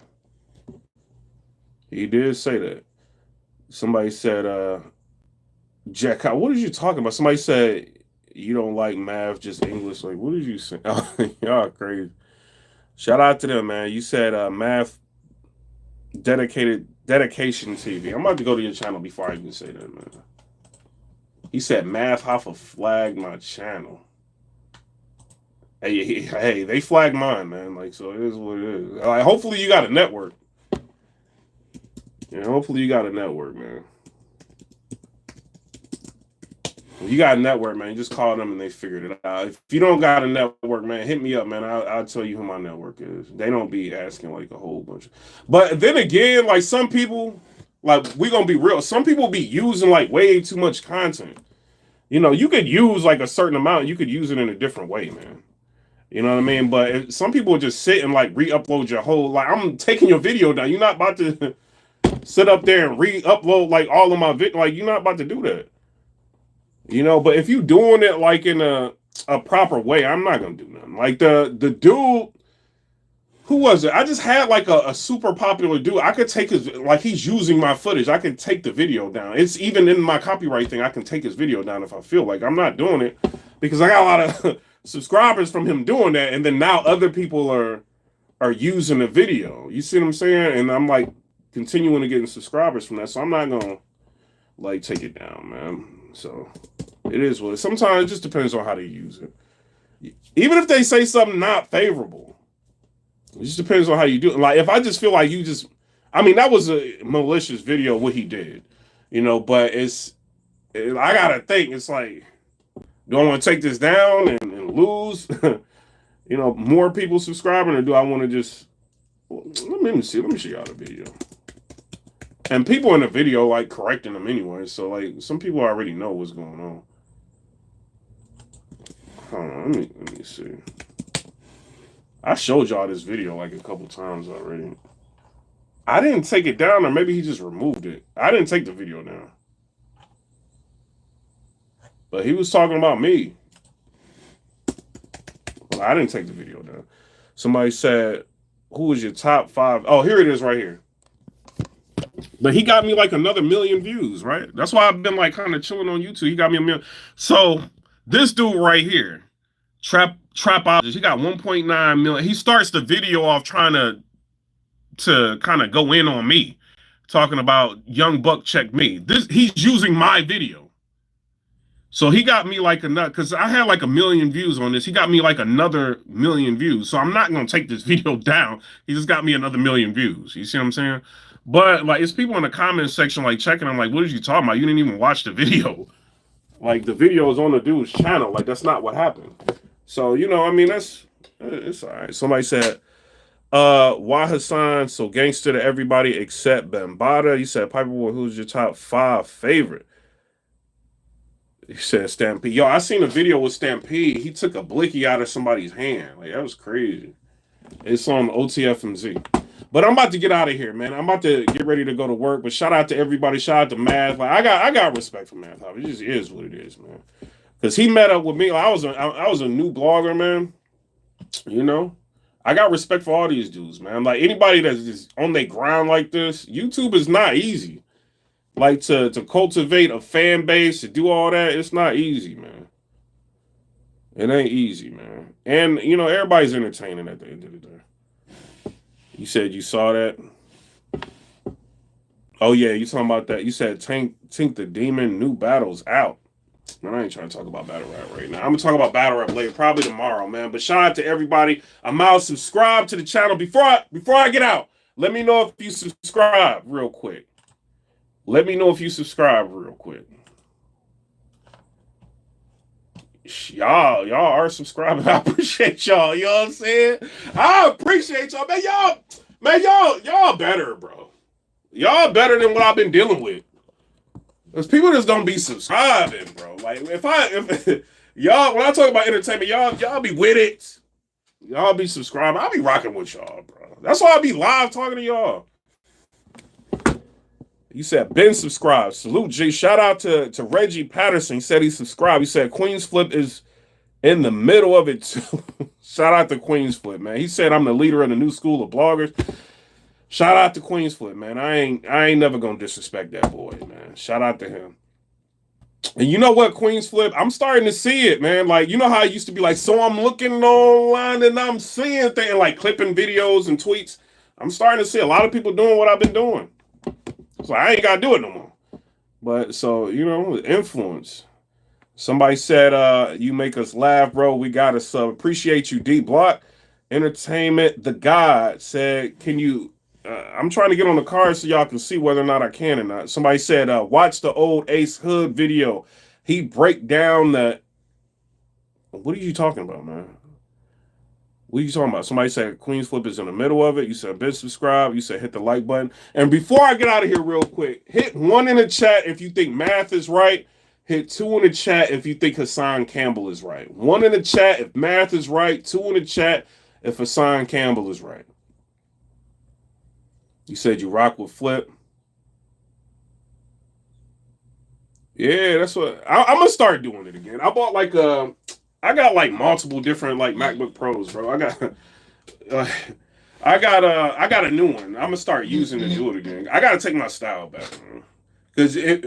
He did say that. Somebody said, Jack, what are you talking about? Somebody said, you don't like math, just English. Like, what did you say? Y'all crazy. Shout out to them, man. You said Math Dedication TV. I'm about to go to your channel before I even say that, man. He said Math Hoffa flagged my channel. Hey, they flagged mine, man. Like, so it is what it is. Like, hopefully you got a network. Yeah, hopefully you got a network, man. If you got a network, man, you just call them and they figured it out. If you don't got a network, man, hit me up, man. I'll tell you who my network is. They don't be asking like a whole bunch. But then again, like some people, like we gonna be real. Some people be using like way too much content. You know, you could use like a certain amount. You could use it in a different way, man. You know what I mean? But some people just sit and like re-upload your whole, like I'm taking your video down. You're not about to sit up there and re-upload like all of my video. Like you're not about to do that. You know, but if you doing it like in a proper way, I'm not gonna do nothing. Like the dude, who was it? I just had like a super popular dude. I could take his, like he's using my footage. I can take the video down. It's even in my copyright thing. I can take his video down if I feel like. I'm not doing it because I got a lot of subscribers from him doing that, and then now other people are using the video. You see what I'm saying? And I'm like continuing to getting subscribers from that, so I'm not gonna like take it down, man. So it is what it is. Sometimes it just depends on how they use it. Even if they say something not favorable, it just depends on how you do it. Like if I just feel like you just, I mean, that was a malicious video what he did, you know. But I gotta think. It's like, do I want to take this down and to lose, you know, more people subscribing, or do I want to just? Let me see. Let me show y'all the video. And people in the video like correcting them anyway, so like some people already know what's going on. Hold on, let me see. I showed y'all this video like a couple times already. I didn't take it down, or maybe he just removed it. I didn't take the video down. But he was talking about me. Well, I didn't take the video down. Somebody said, who was your top 5? Oh, here it is right here. But he got me like another 1 million views, right? That's why I've been like kind of chilling on YouTube. He got me 1 million. So this dude right here, Trapologist, he got 1.9 million. He starts the video off trying to kind of go in on me, talking about Young Buck check me. He's using my video. So he got me like another, because I had like 1 million views on this. He got me like another 1 million views. So I'm not going to take this video down. He just got me another 1 million views. You see what I'm saying? But like, it's people in the comment section like checking. I'm like, what are you talking about? You didn't even watch the video. Like, the video is on the dude's channel. Like, that's not what happened. So, you know, I mean, it's all right. Somebody said, why Hassan so gangster to everybody except Bambada? You said, PIPERBOY, who's your top 5 favorite? He said Stampede. Yo, I seen a video with Stampede. He took a blicky out of somebody's hand. Like, that was crazy. It's on OTFMZ. But I'm about to get out of here, man. I'm about to get ready to go to work. But shout out to everybody. Shout out to Math. Like, I got respect for Math Hoffa. It just is what it is, man. Because he met up with me. Like, I was a new blogger, man. You know? I got respect for all these dudes, man. Like, anybody that's just on their ground like this, YouTube is not easy. Like, to cultivate a fan base, to do all that, it's not easy, man. It ain't easy, man. And, you know, everybody's entertaining at the end of the day. You said you saw that? Oh, yeah, you talking about that. You said Tink the Demon, new battles out. Man, I ain't trying to talk about battle rap right now. I'm going to talk about battle rap later, probably tomorrow, man. But shout out to everybody. I'm out. Subscribe to the channel. Before I get out, let me know if you subscribe real quick. Let me know if you subscribe real quick. Y'all are subscribing. I appreciate y'all. You know what I'm saying? I appreciate y'all. Man, y'all better, bro. Y'all better than what I've been dealing with. Because people just don't be subscribing, bro. Like, if y'all, when I talk about entertainment, y'all be with it. Y'all be subscribing. I'll be rocking with y'all, bro. That's why I be live talking to y'all. You said Ben subscribed. Salute, G. Shout out to Reggie Patterson. He said he subscribed. He said Queen's Flip is in the middle of it too. Shout out to Queen's Flip, man. He said I'm the leader of the new school of bloggers. Shout out to Queen's Flip, man. I ain't never gonna disrespect that boy, man. Shout out to him. And you know what, Queen's Flip? I'm starting to see it, man. Like, you know how it used to be like, so I'm looking online and I'm seeing things like clipping videos and tweets. I'm starting to see a lot of people doing what I've been doing. So I ain't got to do it no more. But so, you know, influence. Somebody said, you make us laugh, bro. We got to sub. Appreciate you, D Block. Entertainment, the God said, can you, I'm trying to get on the card so y'all can see whether or not I can or not. Somebody said, watch the old Ace Hood video. He break down the, what are you talking about, man? What are you talking about? Somebody said Queen's Flip is in the middle of it. You said bit subscribe. You said hit the like button. And before I get out of here real quick, hit 1 in the chat if you think Math is right. Hit 2 in the chat if you think Hassan Campbell is right. 1 in the chat if Math is right. 2 in the chat if Hassan Campbell is right. You said you rock with Flip. Yeah, that's what I'm gonna start doing it again. I bought like I got like multiple different like MacBook Pros, bro. I got a new one. I'm gonna start using to do it again. I gotta take my style back, man. Because if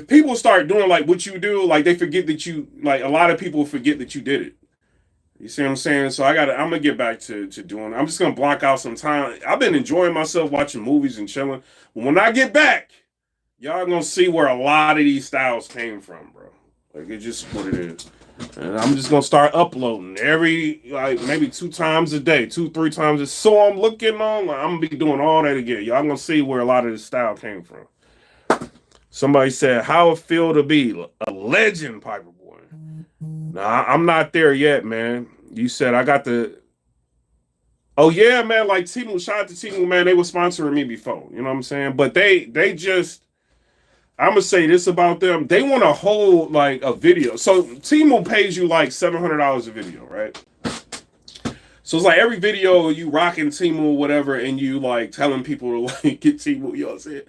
people start doing like what you do, like they forget that you like a lot of people forget that you did it. You see what I'm saying? So I'm gonna get back to doing it. I'm just gonna block out some time. I've been enjoying myself watching movies and chilling. But when I get back, y'all gonna see where a lot of these styles came from, bro. Like, it's just what it is. And I'm just going to start uploading every, like, maybe 2 times a day, 2-3 times. So I'm looking on, like, I'm going to be doing all that again. Y'all going to see where a lot of this style came from. Somebody said, how it feel to be a legend, PIPERBOY. Nah, I'm not there yet, man. You said I got the. Oh yeah, man. Like Timu, shout out to Timu, man. They were sponsoring me before. You know what I'm saying? But they just. I'm gonna say this about them. They want to hold like a video. So Timu pays you like $700 a video, right? So it's like every video you rocking Timu or whatever, and you like telling people to like get Timu. You know what I'm saying?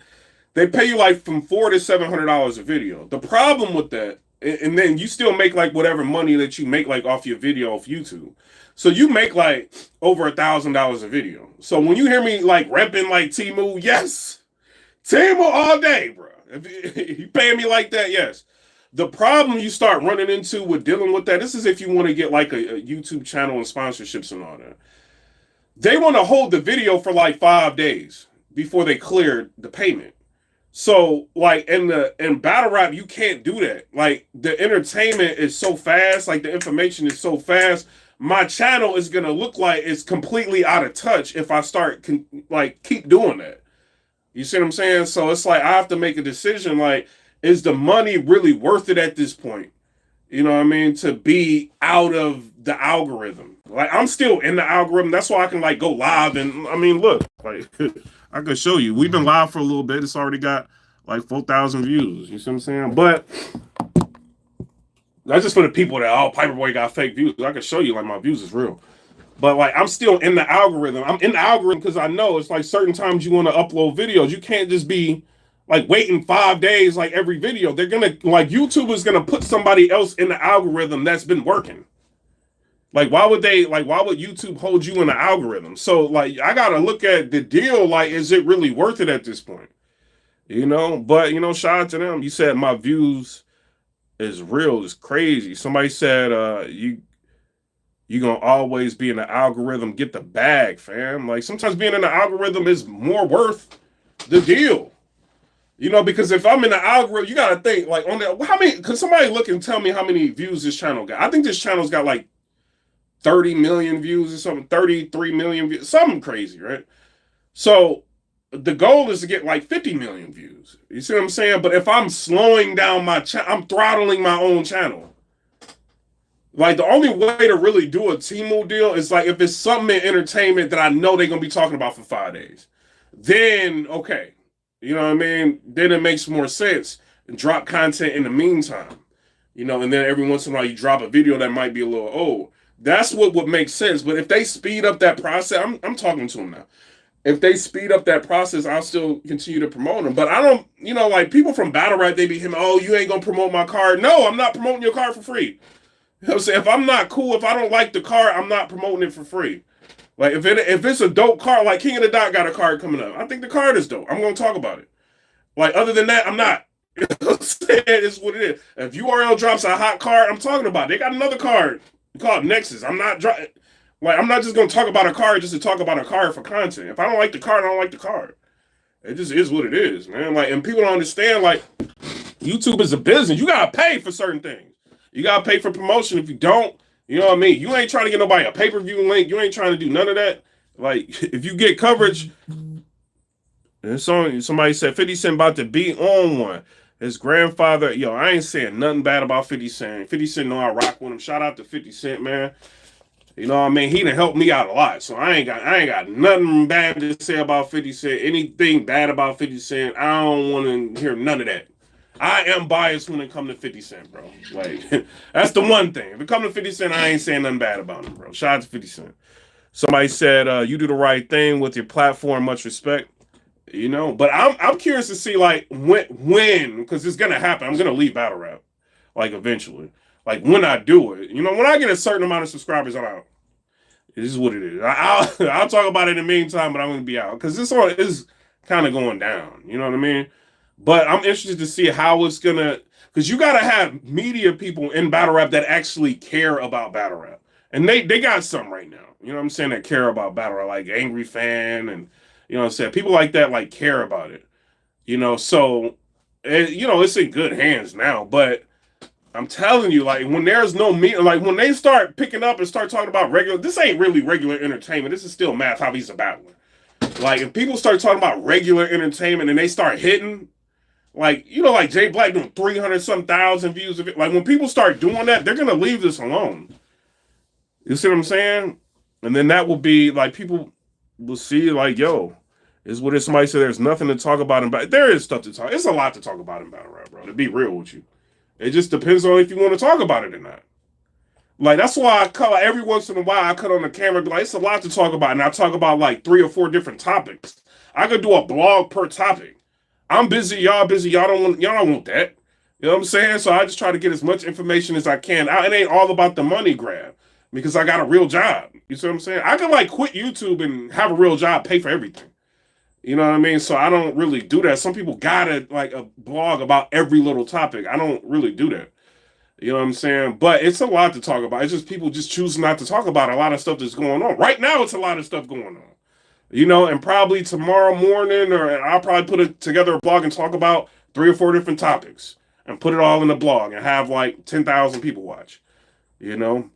They pay you like from $400 to $700 a video. The problem with that, and then you still make like whatever money that you make like off your video off YouTube. So you make like over $1,000 a video. So when you hear me like repping like Timu, yes, Timu all day, bro. If you paying me like that, yes. The problem you start running into with dealing with that, this is if you want to get like a YouTube channel and sponsorships and all that. They want to hold the video for like 5 days before they clear the payment. So like in battle rap, you can't do that. Like the entertainment is so fast, like the information is so fast. My channel is gonna look like it's completely out of touch if I start like keep doing that. You see what I'm saying? So it's like I have to make a decision. Like, is the money really worth it at this point? You know what I mean? To be out of the algorithm. Like I'm still in the algorithm. That's why I can like go live and I mean, look, like I could show you. We've been live for a little bit. It's already got like 4,000 views. You see what I'm saying? But that's just for the people that PIPERBOY got fake views. I can show you like my views is real. But like I'm still in the algorithm. I'm in the algorithm because I know it's like certain times you want to upload videos. You can't just be like waiting 5 days like every video. They're gonna like YouTube is gonna put somebody else in the algorithm that's been working. Like why would YouTube hold you in the algorithm? So like I gotta look at the deal, like, is it really worth it at this point? You know, but you know, shout out to them. You said my views is real, is crazy. Somebody said you gonna always be in the algorithm, get the bag, fam. Like sometimes being in the algorithm is more worth the deal. You know, because if I'm in the algorithm, you gotta think like on the how many. Could somebody look and tell me how many views this channel got? I think this channel's got like 30 million views or something, 33 million views, something crazy, right? So the goal is to get like 50 million views. You see what I'm saying? But if I'm slowing down my channel, I'm throttling my own channel. Like the only way to really do a Temu deal is like if it's something in entertainment that I know they're gonna be talking about for 5 days. Then okay. You know what I mean? Then it makes more sense. And drop content in the meantime. You know, and then every once in a while you drop a video that might be a little old. That's what would make sense. But if they speed up that process, I'm talking to them now. If they speed up that process, I'll still continue to promote them. But I don't, you know, like people from Battle Rap, they be him, oh, you ain't gonna promote my card. No, I'm not promoting your card for free. You know what I'm saying? If I'm not cool, if I don't like the card, I'm not promoting it for free. Like if it's a dope card, like King of the Dot got a card coming up. I think the card is dope. I'm gonna talk about it. Like other than that, I'm not. You know what I'm saying? It's what it is. If URL drops a hot card, I'm talking about it. They got another card called Nexus. I'm not just gonna talk about a card just to talk about a card for content. If I don't like the card, I don't like the card. It just is what it is, man. Like, and people don't understand, like, YouTube is a business. You gotta pay for certain things. You gotta pay for promotion. If you don't, you know what I mean? You ain't trying to get nobody a pay-per-view link. You ain't trying to do none of that. Like, if you get coverage, and somebody said 50 Cent about to be on one. His grandfather, yo, I ain't saying nothing bad about 50 Cent. 50 Cent know I rock with him. Shout out to 50 Cent, man. You know what I mean? He done helped me out a lot. So I ain't got nothing bad to say about 50 Cent. Anything bad about 50 Cent, I don't want to hear none of that. I am biased when it comes to 50 Cent, bro. Like, that's the one thing. If it comes to 50 Cent, I ain't saying nothing bad about him, bro. Shout out to 50 Cent. Somebody said, you do the right thing with your platform. Much respect. You know, but I'm curious to see like when because it's gonna happen. I'm gonna leave battle rap, like eventually. Like when I do it, you know, when I get a certain amount of subscribers, I'm out. This is what it is. I'll talk about it in the meantime, but I'm gonna be out because this one is kind of going down. You know what I mean? But I'm interested to see how it's gonna because you gotta have media people in battle rap that actually care about battle rap, and they got some right now. You know what I'm saying? That care about battle rap, like Angry Fan and. You know what I'm saying? People like that like care about it. You know, so you know, it's in good hands now. But I'm telling you, like when there's no meat, like when they start picking up and start talking about regular, this ain't really regular entertainment. This is still Math Hoffa, a battler. Like if people start talking about regular entertainment and they start hitting, Like, you know, like Jay Black doing 300 some thousand views of it. Like when people start doing that, they're gonna leave this alone. You see what I'm saying? And then that will be like people will see like, yo, is what if somebody said there's nothing to talk about in battle. There is stuff to talk. It's a lot to talk about in battle rap, bro. To be real with you, it just depends on if you want to talk about it or not. Like that's why I cut like, every once in a while I cut on the camera and be like, it's a lot to talk about, and I talk about like 3 or 4 different topics. I could do a blog per topic. I'm busy, y'all busy. Y'all don't want that. You know what I'm saying? So I just try to get as much information as I can. It ain't all about the money grab because I got a real job. You see what I'm saying? I could like quit YouTube and have a real job, pay for everything. You know what I mean? So I don't really do that. Some people got like a blog about every little topic. I don't really do that. You know what I'm saying? But it's a lot to talk about. It's just people just choose not to talk about a lot of stuff that's going on. Right now, it's a lot of stuff going on. You know, and probably tomorrow morning, or I'll probably put it together a blog and talk about 3 or 4 different topics and put it all in the blog and have like 10,000 people watch. You know,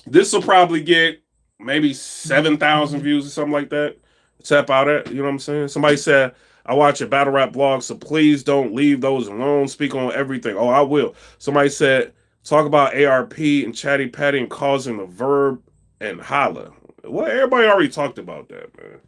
this will probably get maybe 7,000 views or something like that. Tap out at, you know what I'm saying? Somebody said, I watch a battle rap blog, so please don't leave those alone. Speak on everything. Oh, I will. Somebody said, talk about ARP and Chatty Patty and causing the verb and holla. Well, everybody already talked about that, man.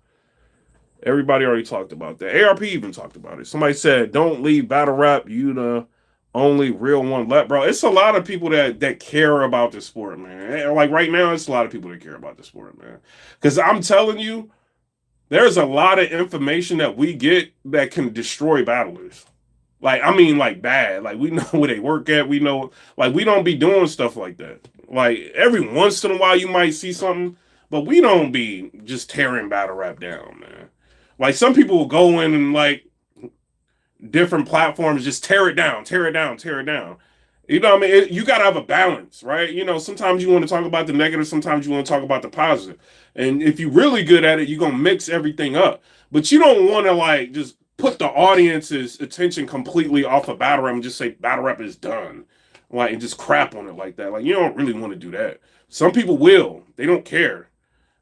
Everybody already talked about that. ARP even talked about it. Somebody said, don't leave battle rap. You the only real one left, bro. It's a lot of people that care about the sport, man. Like right now, it's a lot of people that care about the sport, man. Because I'm telling you, there's a lot of information that we get that can destroy battlers. Like, I mean, like bad. Like, we know where they work at. We know, like, we don't be doing stuff like that. Like, every once in a while, you might see something, but we don't be just tearing battle rap down, man. Like, some people will go in and, like, different platforms just tear it down, tear it down, tear it down. You know what I mean? You got to have a balance, right? You know, sometimes you want to talk about the negative, sometimes you want to talk about the positive. And if you're really good at it, you're going to mix everything up. But you don't want to, like, just put the audience's attention completely off of battle rap and just say battle rap is done. Like, and just crap on it like that. Like, you don't really want to do that. Some people will. They don't care.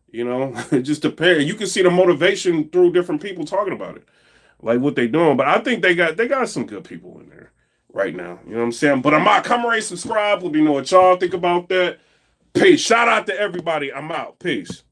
You know, it just depends. You can see the motivation through different people talking about it, like what they doing. But I think they got some good people in there right now. You know what I'm saying? But I'm out. Come rate, subscribe. Let me know what y'all think about that. Peace. Shout out to everybody. I'm out. Peace.